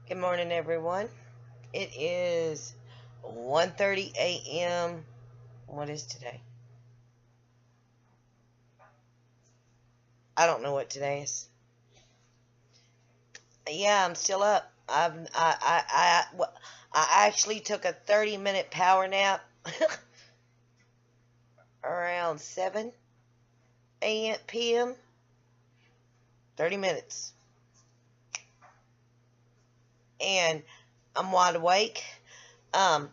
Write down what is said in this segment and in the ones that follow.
Good morning, everyone. It is 1:30 a.m. What is today? I don't know what today is. Yeah, I'm still up. I actually took a 30-minute power nap around 7 a.m. p.m. 30 minutes, and I'm wide awake. Um,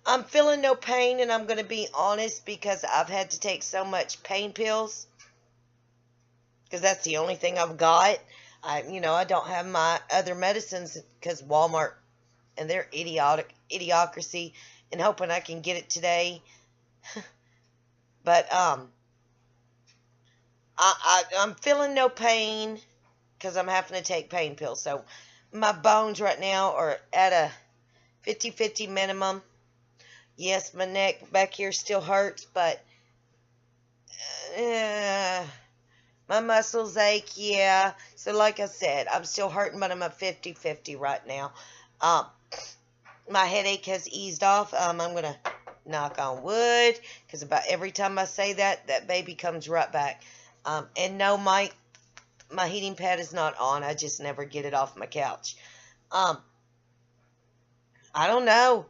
I'm feeling no pain, and I'm going to be honest because I've had to take so much pain pills because that's the only thing I've got. I don't have my other medicines because Walmart and their idiocracy, and hoping I can get it today. But I'm feeling no pain because I'm having to take pain pills. So my bones right now are at a 50-50 minimum. Yes, my neck back here still hurts, but uh, my muscles ache, yeah. So like I said, I'm still hurting, but I'm at 50-50 right now. Um, my headache has eased off. I'm going to knock on wood, because about every time I say that, that baby comes right back. And no, my heating pad is not on. I just never get it off my couch. Um, I don't know.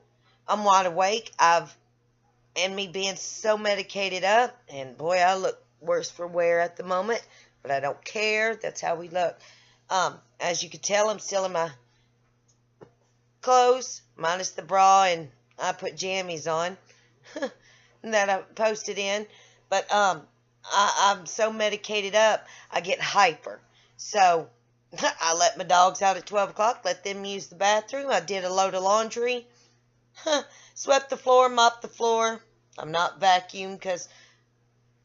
I'm wide awake. And me being so medicated up, and boy, I look worse for wear at the moment, but I don't care. That's how we look. As you can tell, I'm still in my clothes, minus the bra, and I put jammies on that I posted in. But I'm so medicated up, I get hyper. So I let my dogs out at 12 o'clock, let them use the bathroom. I did a load of laundry, swept the floor, mopped the floor. I'm not vacuumed because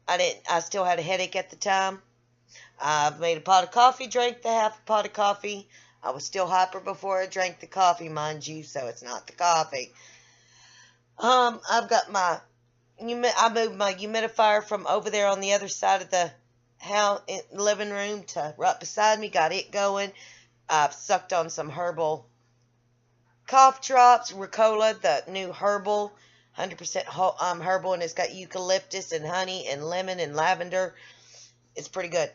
I still had a headache at the time. I made a pot of coffee, drank the half a pot of coffee. I was still hyper before I drank the coffee, mind you, so it's not the coffee. I've got I moved my humidifier from over there on the other side of the house, living room, to right beside me. Got it going. I've sucked on some herbal cough drops, Ricola, the new herbal, 100% herbal, and it's got eucalyptus and honey and lemon and lavender. It's pretty good.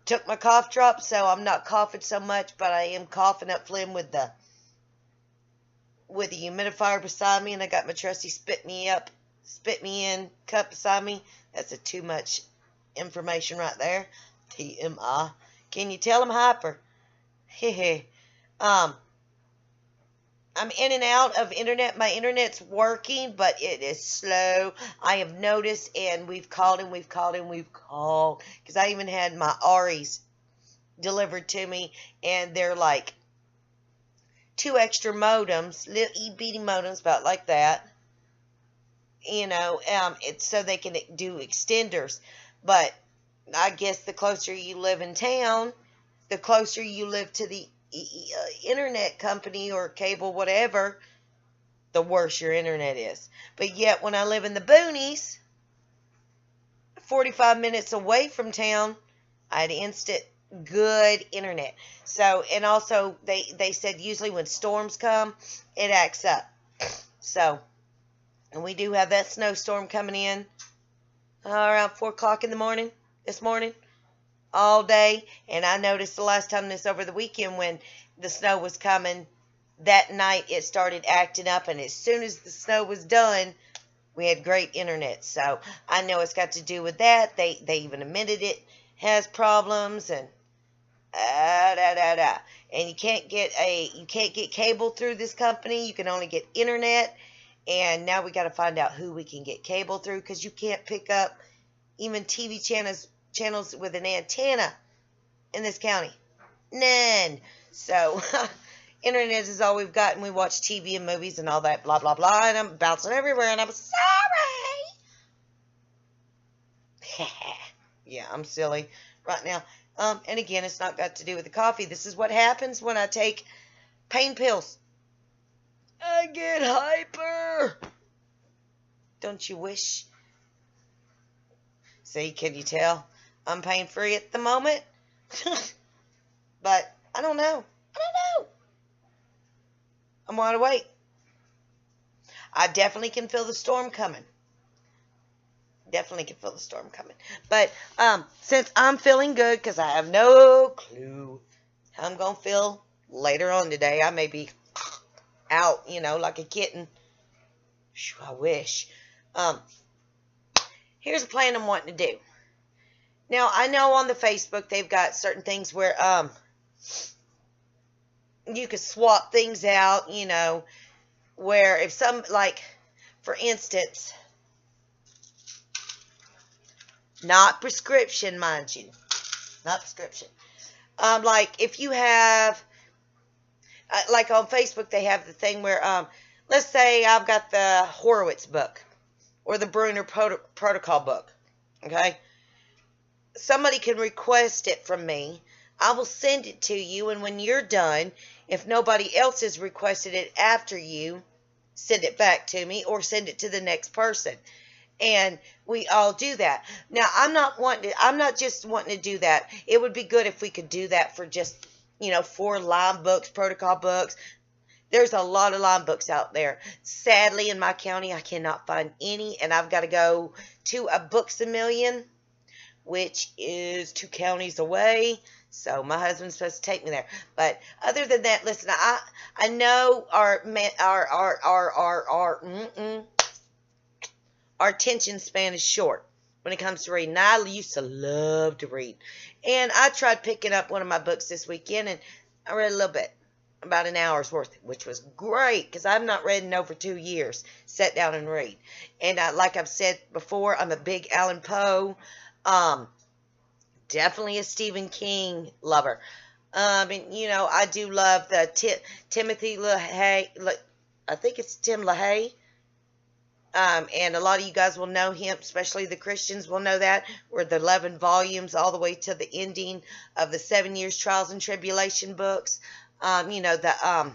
Took my cough drop, so I'm not coughing so much, but I am coughing up phlegm with the humidifier beside me, and I got my trusty spit me in cup beside me. That's a too much information right there. TMI. Can you tell I'm hyper? Hehe. um, I'm in and out of internet. My internet's working, but it is slow. I have noticed, and we've called and we've called and we've called, because I even had my Aries delivered to me, and they're like 2 extra modems, little bitty modems, about like that. It's so they can do extenders. But I guess the closer you live in town, the closer you live to the internet company or cable, whatever, the worse your internet is. But yet, when I live in the boonies, 45 minutes away from town, I had instant good internet. So, and also they said usually when storms come, it acts up. So, and we do have that snowstorm coming in around 4 o'clock in the morning this morning, all day. And I noticed the last time this over the weekend, when the snow was coming, that night it started acting up, and as soon as the snow was done, we had great internet. So I know it's got to do with that. They even admitted it has problems, and and you can't get cable through this company. You can only get internet. And now we got to find out who we can get cable through, because you can't pick up even TV channels with an antenna in this county. None. So internet is all we've got, and we watch TV and movies and all that blah blah blah, and I'm bouncing everywhere, and I'm sorry. Yeah, I'm silly right now. And again, it's not got to do with the coffee. This is what happens when I take pain pills. I get hyper. Don't you wish? See, can you tell? I'm pain free at the moment. But I don't know. I'm wide awake. I definitely can feel the storm coming. Definitely can feel the storm coming. But since I'm feeling good, because I have no clue how I'm going to feel later on today. I may be out, like a kitten. I wish. Here's a plan I'm wanting to do. Now, I know on the Facebook they've got certain things where you could swap things out, where if some, like, for instance, not prescription, mind you, not prescription. Like, if you have, like on Facebook, they have the thing where, let's say I've got the Horowitz book or the Bruner Protocol book, okay? Somebody can request it from me. I will send it to you, and when you're done, if nobody else has requested it after you, send it back to me or send it to the next person. And we all do that. Now, I'm not just wanting to do that. It would be good if we could do that for just, for Lyme books, protocol books. There's a lot of Lyme books out there. Sadly, in my county, I cannot find any, and I've got to go to a Books-A-Million, which is 2 counties away. So my husband's supposed to take me there. But other than that, listen, I know our attention span is short when it comes to reading. I used to love to read. And I tried picking up one of my books this weekend, and I read a little bit, about an hour's worth, which was great because I've not read in over 2 years. Sat down and read. And like I've said before, I'm a big Allan Poe, definitely a Stephen King lover. I do love the Timothy LaHaye. I think it's Tim LaHaye. And a lot of you guys will know him, especially the Christians will know that, where the 11 volumes all the way to the ending of the 7 Years Trials and Tribulation books. The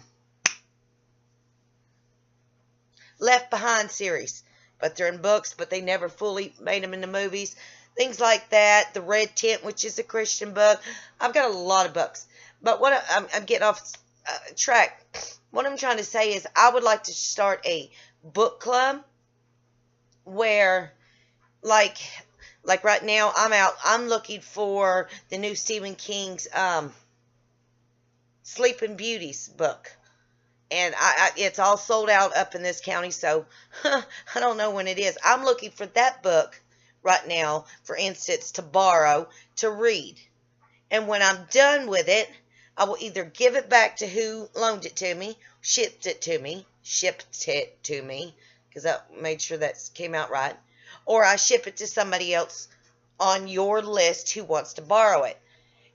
Left Behind series. But they're in books, but they never fully made them into movies. Things like that. The Red Tent, which is a Christian book. I've got a lot of books. But what I'm getting off track. What I'm trying to say is I would like to start a book club where, like right now, I'm looking for the new Stephen King's Sleeping Beauties book. And it's all sold out up in this county, so I don't know when it is. I'm looking for that book right now, for instance, to borrow, to read. And when I'm done with it, I will either give it back to who loaned it to me, shipped it to me, because I made sure that came out right, or I ship it to somebody else on your list who wants to borrow it.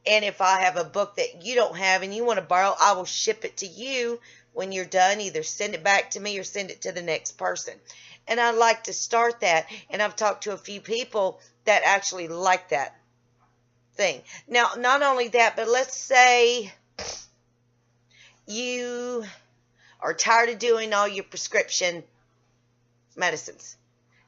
And if I have a book that you don't have and you want to borrow, I will ship it to you when you're done. Either send it back to me or send it to the next person. And I'd like to start that. And I've talked to a few people that actually like that thing. Now, not only that, but let's say you are tired of doing all your prescription medicines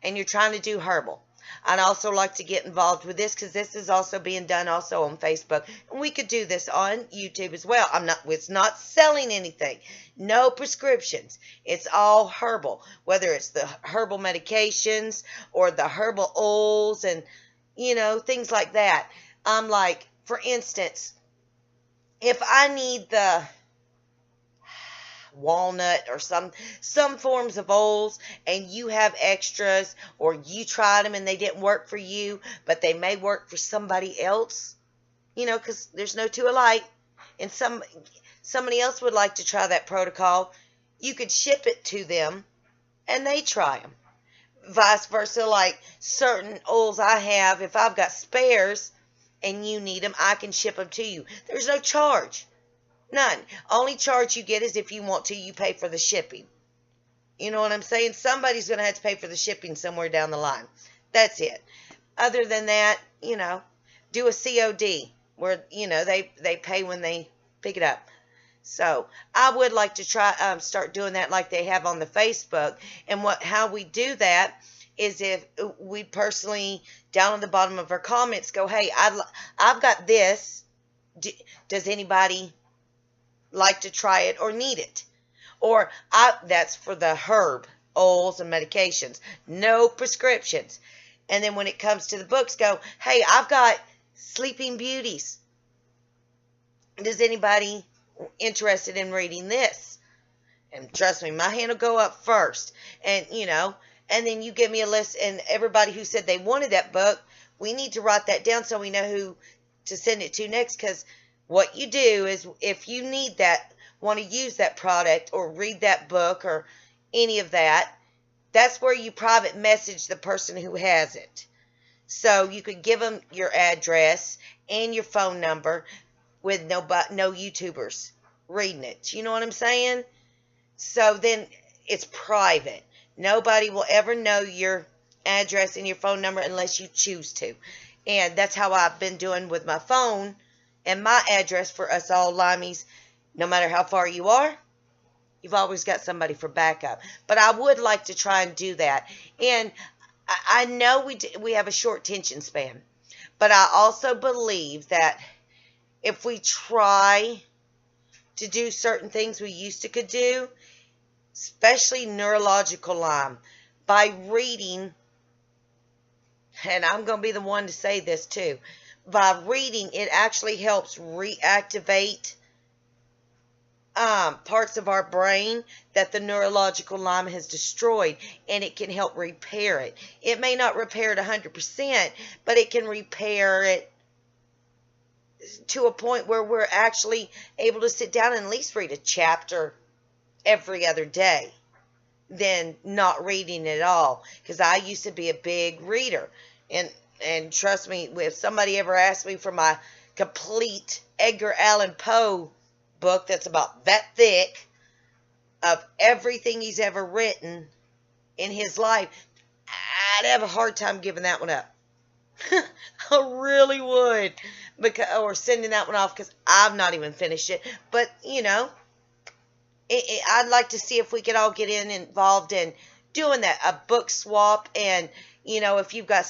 and you're trying to do herbal. I'd also like to get involved with this because this is also being done also on Facebook. And we could do this on YouTube as well. It's not selling anything. No prescriptions. It's all herbal. Whether it's the herbal medications or the herbal oils and, things like that. Like, for instance, if I need the walnut or some forms of oils and you have extras, or you tried them and they didn't work for you, but they may work for somebody else, because there's no two alike, and somebody else would like to try that protocol, you could ship it to them and they try them. Vice versa, like certain oils I have, if I've got spares and you need them, I can ship them to you. There's no charge. None. Only charge you get is if you want to, you pay for the shipping. You know what I'm saying? Somebody's going to have to pay for the shipping somewhere down the line. That's it. Other than that, do a COD where, they pay when they pick it up. So I would like to try start doing that like they have on the Facebook. And how we do that is if we personally, down on the bottom of our comments, go, hey, I've got this. Does anybody like to try it or need it? Or that's for the herb, oils, and medications. No prescriptions. And then when it comes to the books, go, hey, I've got Sleeping Beauties. Is anybody interested in reading this? And trust me, my hand will go up first. And, and then you give me a list, and everybody who said they wanted that book, we need to write that down so we know who to send it to next. Because what you do is, if you need that, want to use that product or read that book or any of that, that's where you private message the person who has it. So you could give them your address and your phone number with no YouTubers reading it. You know what I'm saying? So then it's private. Nobody will ever know your address and your phone number unless you choose to. And that's how I've been doing with my phone and my address for us all Limeys. No matter how far you are, you've always got somebody for backup. But I would like to try and do that. And I know we have a short attention span. But I also believe that if we try to do certain things we used to could do, especially neurological Lyme, by reading, and I'm going to be the one to say this too, by reading, it actually helps reactivate parts of our brain that the neurological Lyme has destroyed, and it can help repair it. It may not repair it 100%, but it can repair it to a point where we're actually able to sit down and at least read a chapter every other day than not reading at all. Because I used to be a big reader, and trust me, if somebody ever asked me for my complete Edgar Allan Poe book that's about that thick of everything he's ever written in his life, I'd have a hard time giving that one up. I really would, or sending that one off, because I've not even finished it. But I'd like to see if we could all get involved in doing that, a book swap. And if you've got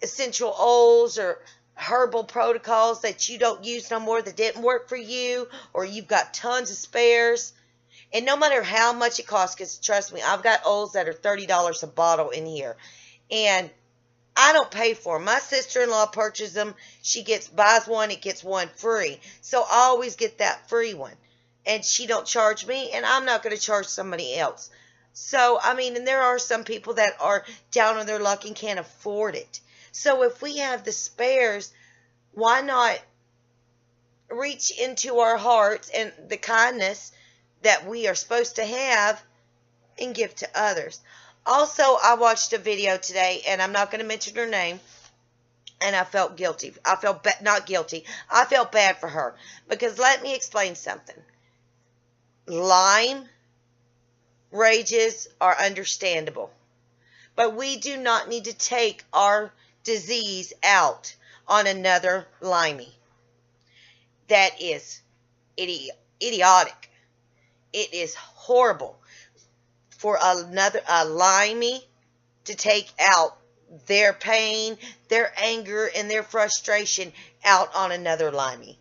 essential oils or herbal protocols that you don't use no more, that didn't work for you, or you've got tons of spares, and no matter how much it costs, because trust me, I've got oils that are $30 a bottle in here, and I don't pay for them. My sister-in-law purchases them. She buys one, it gets one free. So I always get that free one. And she don't charge me, and I'm not going to charge somebody else. So, and there are some people that are down on their luck and can't afford it. So if we have the spares, why not reach into our hearts and the kindness that we are supposed to have and give to others? Also, I watched a video today, and I'm not going to mention her name, and I felt guilty. I felt not guilty. I felt bad for her, because let me explain something. Lyme rages are understandable, but we do not need to take our disease out on another Limey. That is idiotic. It is horrible for a Limey to take out their pain, their anger, and their frustration out on another Limey.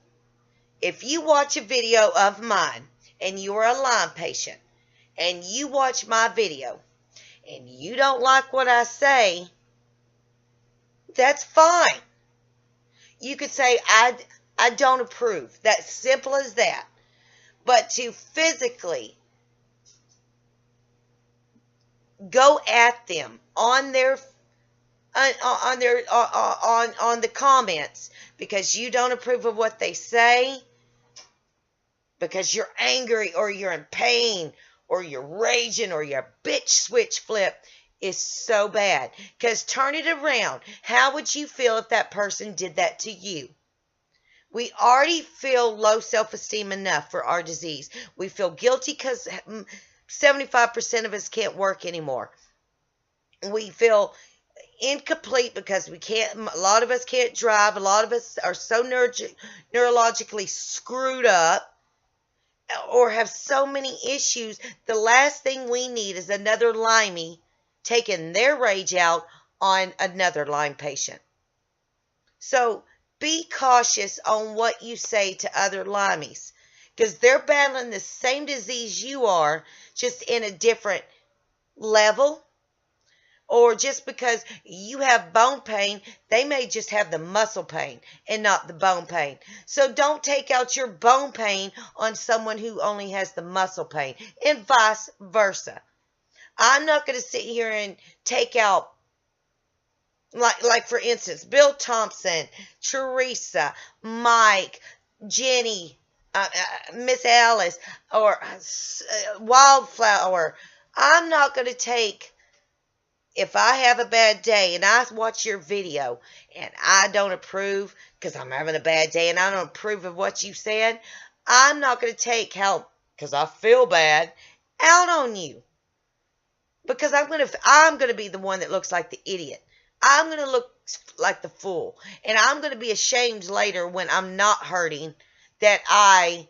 If you watch a video of mine and you're a Lyme patient and you watch my video and you don't like what I say, that's fine. You could say, I don't approve. That's simple as that. But to physically go at them on the comments because you don't approve of what they say, because you're angry or you're in pain or you're raging or you're bitch switch flip, is so bad. Because turn it around. How would you feel if that person did that to you? We already feel low self-esteem enough for our disease. We feel guilty because 75% of us can't work anymore. We feel incomplete because a lot of us can't drive. A lot of us are so neurologically screwed up or have so many issues. The last thing we need is another Limey taking their rage out on another Lyme patient. So be cautious on what you say to other Limeys, because they're battling the same disease you are, just in a different level. Or just because you have bone pain, they may just have the muscle pain and not the bone pain. So don't take out your bone pain on someone who only has the muscle pain, and vice versa. I'm not going to sit here and take out, like for instance, Bill Thompson, Teresa, Mike, Jenny, Miss Alice, or Wildflower. I'm not going to take, if I have a bad day and I watch your video and I don't approve because I'm having a bad day and I don't approve of what you said, I'm not going to take how, because I feel bad, out on you. Because I'm going to be the one that looks like the idiot. I'm going to look like the fool. And I'm going to be ashamed later when I'm not hurting that I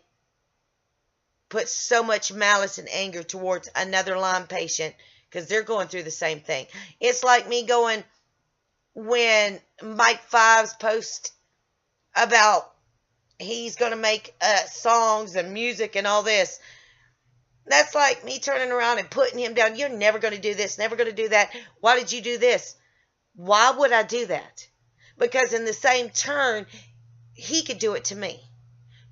put so much malice and anger towards another Lyme patient, because they're going through the same thing. It's like me going, when Mike Fives posts about he's going to make songs and music and all this, that's like me turning around and putting him down. You're never going to do this, never going to do that. Why did you do this? Why would I do that? Because in the same turn, he could do it to me.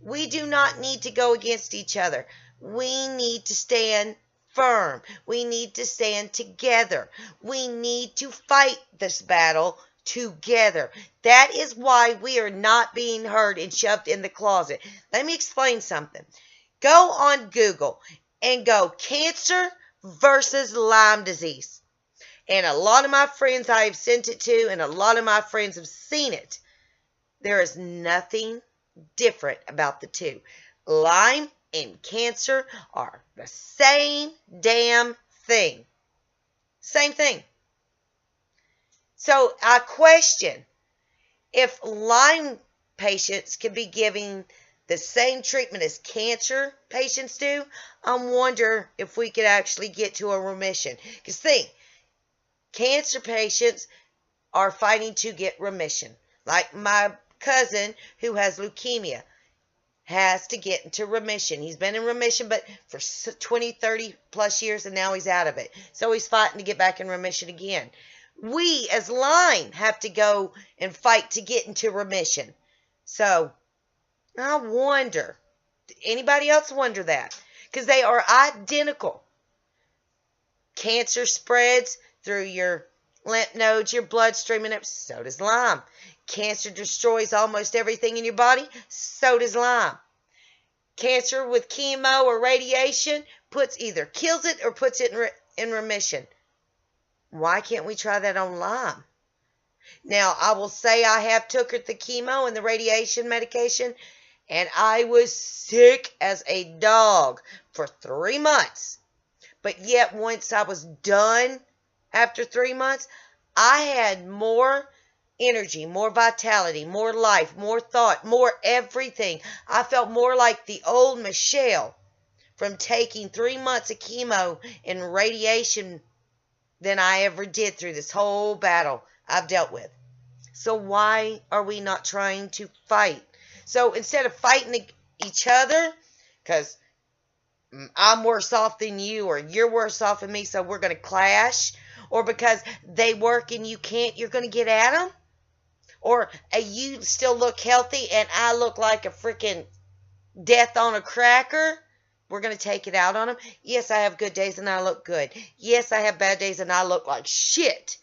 We do not need to go against each other. We need to stand firm. We need to stand together. We need to fight this battle together. That is why we are not being heard and shoved in the closet. Let me explain something. Go on Google and go cancer versus Lyme disease. And a lot of my friends I have sent it to, and a lot of my friends have seen it. There is nothing different about the two. Lyme and cancer are the same damn thing. Same thing. So I question if Lyme patients can be giving the same treatment as cancer patients do. I wonder if we could actually get to a remission. Because think, cancer patients are fighting to get remission. Like my cousin who has leukemia has to get into remission. He's been in remission but for 20, 30 plus years, and now he's out of it. So he's fighting to get back in remission again. We as Lyme have to go and fight to get into remission. So I wonder, anybody else wonder that? Because they are identical. Cancer spreads through your lymph nodes, your bloodstream, and so does Lyme. Cancer destroys almost everything in your body, so does Lyme. Cancer with chemo or radiation either kills it or puts it in remission. Why can't we try that on Lyme? Now, I will say I have took the chemo and the radiation medication, and I was sick as a dog for 3 months. But yet, once I was done after 3 months, I had more energy, more vitality, more life, more thought, more everything. I felt more like the old Michelle from taking 3 months of chemo and radiation than I ever did through this whole battle I've dealt with. So why are we not trying to fight? So instead of fighting each other, because I'm worse off than you, or you're worse off than me, so we're going to clash, or because they work and you can't, you're going to get at them, or you still look healthy and I look like a freaking death on a cracker, we're going to take it out on them. Yes, I have good days and I look good. Yes, I have bad days and I look like shit.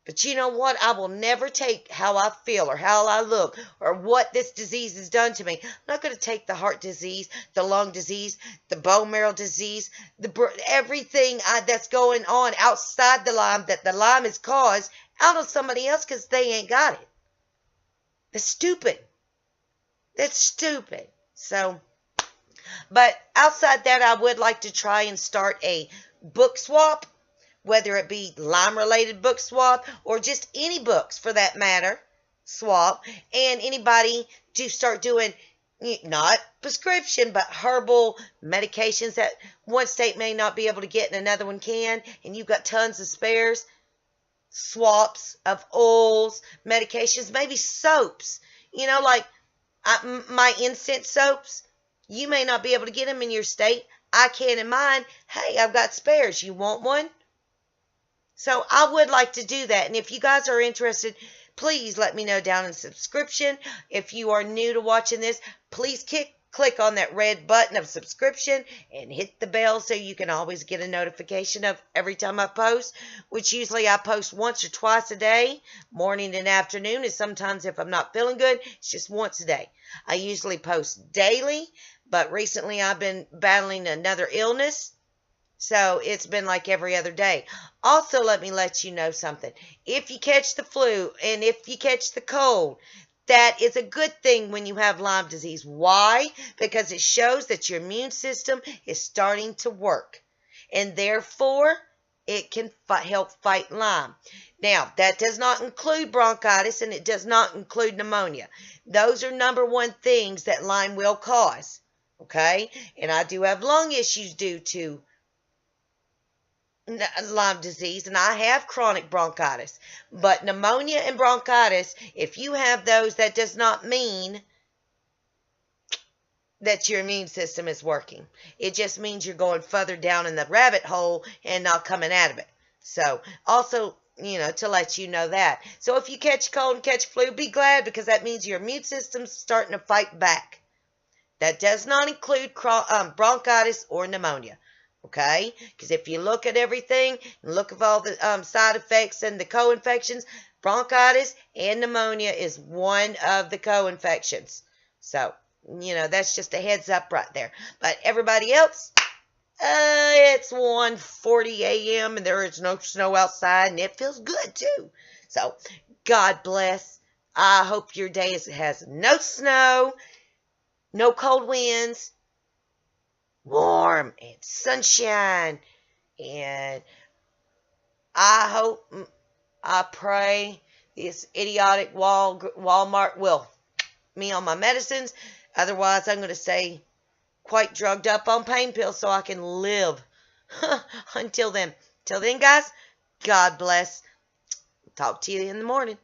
But you know what? I will never take how I feel or how I look or what this disease has done to me. I'm not going to take the heart disease, the lung disease, the bone marrow disease, everything that's going on outside the Lyme that the Lyme has caused out on somebody else because they ain't got it. That's stupid. That's stupid. So, but outside that, I would like to try and start a book swap, whether it be Lyme-related book swap or just any books for that matter, swap, and anybody to start doing not prescription, but herbal medications that one state may not be able to get and another one can, and you've got tons of spares, swaps of oils, medications, maybe soaps, like my incense soaps. You may not be able to get them in your state. I can in mine. Hey, I've got spares. You want one? So I would like to do that. And if you guys are interested, please let me know down in subscription. If you are new to watching this, please click on that red button of subscription and hit the bell so you can always get a notification of every time I post, which usually I post once or twice a day, morning and afternoon, and sometimes if I'm not feeling good, it's just once a day. I usually post daily, but recently I've been battling another illness, so it's been like every other day. Also, let me let you know something. If you catch the flu and if you catch the cold, that is a good thing when you have Lyme disease. Why? Because it shows that your immune system is starting to work. And therefore, it can help fight Lyme. Now, that does not include bronchitis and it does not include pneumonia. Those are number one things that Lyme will cause. Okay? And I do have lung issues due to Lyme disease, and I have chronic bronchitis. But pneumonia and bronchitis, if you have those, that does not mean that your immune system is working. It just means you're going further down in the rabbit hole and not coming out of it. So, also, to let you know that. So if you catch cold and catch flu, be glad, because that means your immune system's starting to fight back. That does not include bronchitis or pneumonia. Okay? Because if you look at everything and look at all the side effects and the co-infections, bronchitis and pneumonia is one of the co-infections. So, that's just a heads up right there. But everybody else, it's 1:40 a.m. and there is no snow outside, and it feels good too. So, God bless. I hope your day has no snow, no cold winds, warm and sunshine, and I pray this idiotic Walmart will me on my medicines. Otherwise, I'm going to stay quite drugged up on pain pills so I can live. Until then, guys, God bless. Talk to you in the morning.